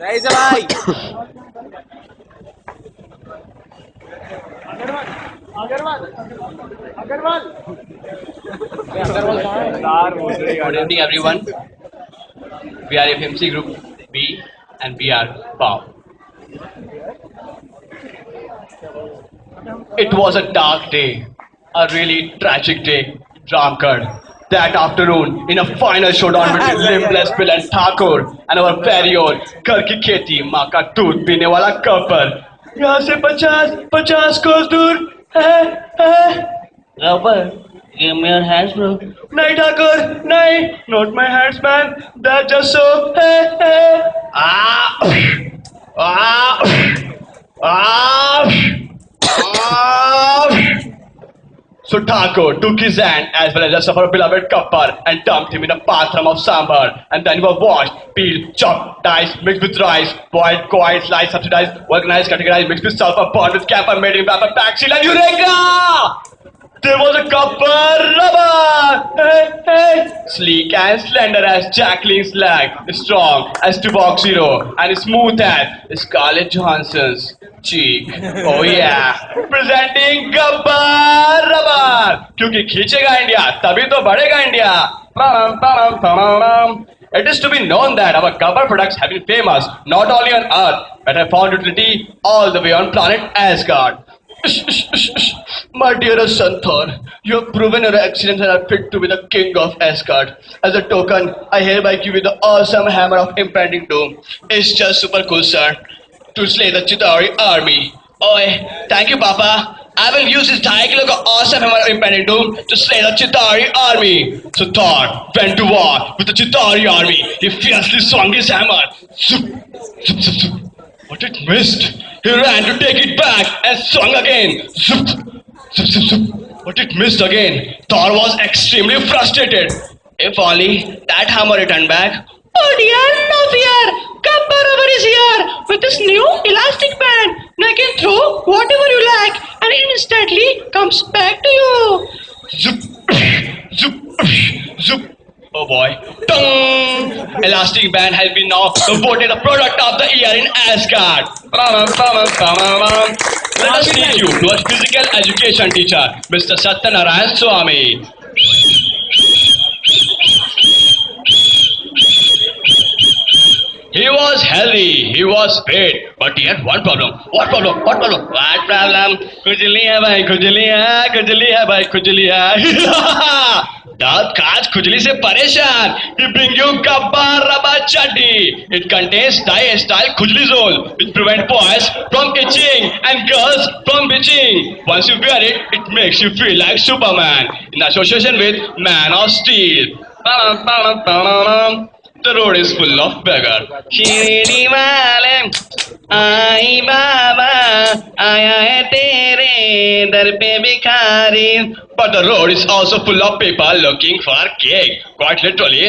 सही से भाई। Good evening, everyone. We are FMC Group B and we are POW. It was a dark day, a really tragic day, Ramkar. That afternoon, in a final showdown between Limbless Bill and Thakur and our very own घर की खेती माँ का दूध पीने वाला कपर यहाँ से 50 कोस दूर है Gopal, give me your hands, bro. नहीं ठाकुर नहीं not my hands man that just so है So Thakur took his hand as well as the rest of our beloved Kappar and dumped him in a bathroom of sambar. And then he was washed, peeled, chopped, diced, mixed with rice, boiled, coiled, sliced, subsidized, organized, categorized, mixed with sulfur, burned with camphor, made in wrapper, packed, sealed, and eureka! There was a Kappar rubber! Hey! Sleek and slender as Jacqueline's leg, strong as Tupac Zero, and smooth as Scarlett Johansson's cheek. Oh yeah! Presenting Kappar rubber! क्योंकि खींचेगा India, तभी तो बढ़ेगा India. It is to be known that our Kappar products have been famous not only on Earth, but have found utility all the way on planet Asgard. My dearest son Thor, you have proven your excellence and are fit to be the king of Asgard. As a token, I hereby give you the awesome hammer of impending doom. It's just super cool, sir, to slay the Chitauri army. Oh, thank you, Papa. I will use this diagonal awesome hammer of impending doom to slay the Chitauri army. So Thor went to war with the Chitauri army. He fiercely swung his hammer. Zoop, zoop, zoop, zoop. But it missed. He ran to take it back and swung again. Zoop, zoop, zoop, zoop. But it missed again. Thor was extremely frustrated. If only that hammer returned back. Oh dear, no fear. Kappar rubber is here with this new elastic band. Now I can throw whatever you like and it instantly comes back to you. Zoop, zoop, zoop. Oh boy. Tung! Elastic band has been now voted the product of the year in Asgard. Let us take you to a physical education teacher, Mr. Satyanarayan Swami. He was healthy, he was fit, but he had one problem. What problem? What problem? What problem? खुजली है भाई, खुजली है, खुजली है भाई, खुजली है. दांत काज खुजली से परेशान. He bring you Kappar rubber chutney. It contains dye-style khujlizole, which prevent boys from itching and girls from bitching. Once you wear it, it makes you feel like Superman. In association with Man of Steel. The road is full of beggars. Shirdi wale, आई बाबा, आया है तेरे दर पे भिखारी. But the road is also full of people looking for cake. Quite literally.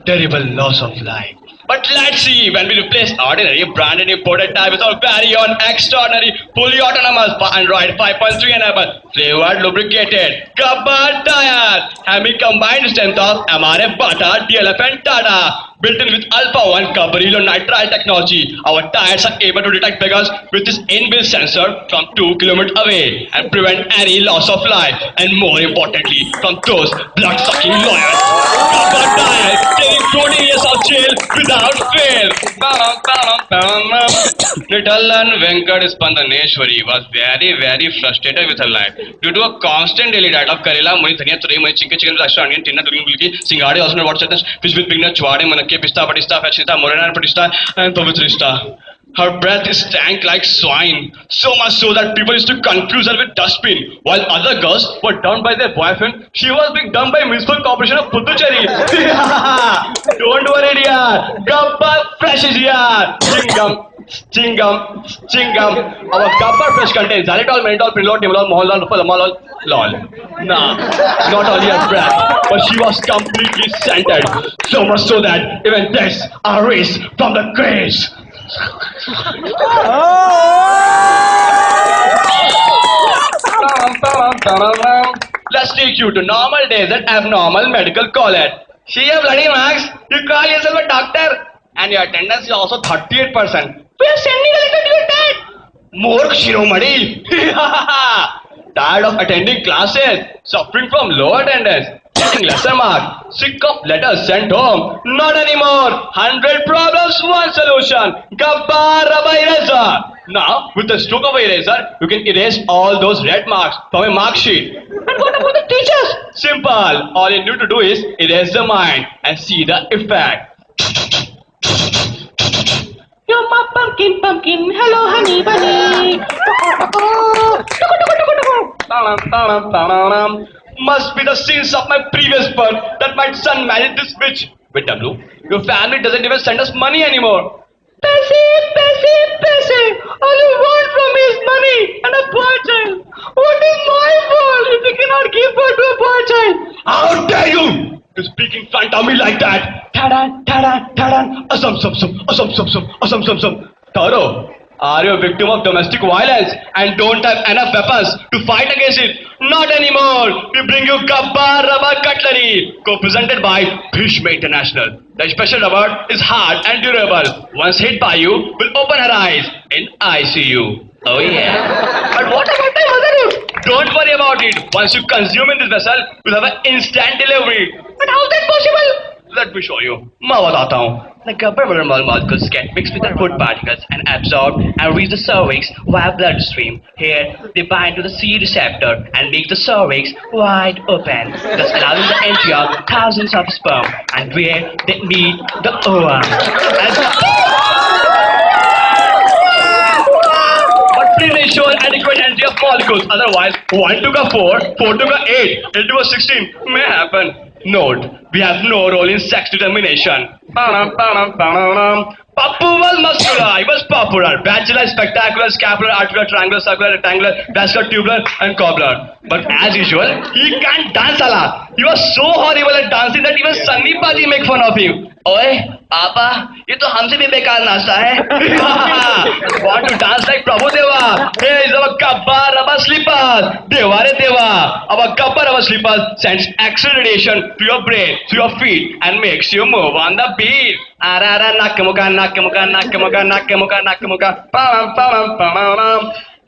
Terrible loss of life. But let's see when we replace ordinary branded imported type with our very own extraordinary fully autonomous Android 5.3 enabled flavored lubricated Kappar tire having combined strength of MRF Bata DLF and Tata. Built in with Alpha 1 Cabrillo nitrile technology, our tires are able to detect beggars with this inbuilt sensor from 2 kilometers away and prevent any loss of life and more importantly from those blood-sucking lawyers. Kappar tires taking 14 years of jail without fail. Little Venkat Spandaneshwari was very frustrated with her life due to a constant daily diet of Karela, Muni, Dhania, Turai, Muni, chicken, Rashtra, onion, tinna, tulin, gulki, singade, also water sentence, fish with beginner, chwade, manake, pista, patista, fashita, morena, and patista, and pavitrista. Her breath stank like swine, so much so that people used to confuse her with dustbin. While other girls were dumped by their boyfriend, she was being dumped by Municipal Corporation of Puducherry. Don't worry, dear. Kappar Fresh is here. Chingam. Our Kappar Fresh contains xylitol, mannitol, prinlol, timolol, moholol, palamalol, lol. Nah, not only her breath, but she was completely scented. So much so that even this are raised from the graves. let's take you to normal days at abnormal medical college. See your bloody marks? You call yourself a doctor, and your attendance is also 38%. We are sending a letter to your dad. Murk Shiromadi! Tired of attending classes, suffering from low attendance, getting lesser marks, sick of letters sent home. Not anymore! 100 problems, one solution. Gabbar Rubber Eraser. Now, with the stroke of an eraser, you can erase all those red marks from a mark sheet. And what about the teachers? Simple. All you need to do is erase the mind and see the effect. You're my pumpkin, pumpkin. Hello, honey bunny. Must be the sins of my previous birth that my son married this bitch. Wait, W, your family doesn't even send us money anymore. Paise. All you want from me is money and a boy child. What is my fault if you cannot give birth to a boy child? How dare you to speak in front of me like that? Tadan. Asum. Taro, are you a victim of domestic violence and don't have enough weapons to fight against it? Not anymore. We bring you Gabbar Rubber Cutlery, co-presented by Bhishma International. The special rubber is hard and durable. Once hit by you, will open her eyes in ICU. Oh yeah. But what about my motherhood? Don't worry about it. Once you consume in this vessel, you'll have an instant delivery. But how is that possible? Let me show you. मैं बताता हूँ. The gabbar molecules get mixed with the food particles and absorbed and reach the cervix via bloodstream. Here, they bind to the C receptor and make the cervix wide open, thus allowing the entry of thousands of sperm, and where they meet the ovum. But please ensure adequate entry of molecules. Otherwise, 1 to the 4, 4 to the 8, 8 to the 16 may happen. Note, we have no role in sex determination. Papuval muscular, it was popular. Bachelor, spectacular, scapular, articular, triangular, circular, rectangular, vascular, tubular, and cobbler. But as usual, he can't dance a lot. He was so horrible at dancing that even Sandeep Baji make fun of him. Oye, Papa, ये तो हमसे भी बेकार नाश्ता है. Want to dance like Prabhu Deva? Here is our Gabbar Rubber Slippers. Deva re Deva. Our Gabbar Rubber Slippers sends X-ray radiation to your brain, to your feet, and makes you move on the beat. Arara nakamuka.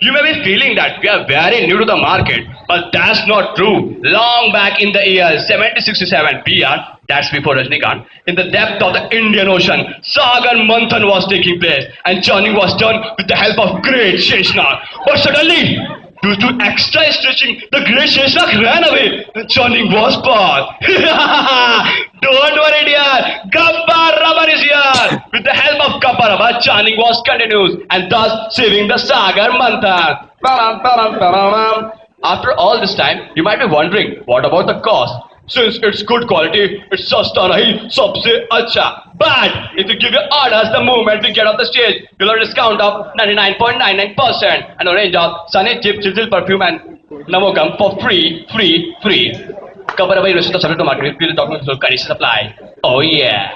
You may be feeling that we are very new to the market, but that's not true. Long back in the year 1767 PR, that's before Rajnikant, in the depth of the Indian Ocean, Sagar Manthan was taking place and churning was done with the help of great Sheshnag. But suddenly, due to extra stretching, the great Sheshnag ran away and churning was paused. Don't worry dear, Gabbar Rubber is here. With the help of Gabbar Rubber, churning was continues and thus saving the Sagar Manthan. After all this time, you might be wondering, what about the cost? Since it's good quality, it's sasta nahi, sabse acha. But if you give your orders the moment we get off the stage, you'll have a discount of 99.99% and a range of Sunny Chip Chisel perfume and Namogam for free. Gabbar Rubber is subject to market with document conditions apply. Oh yeah.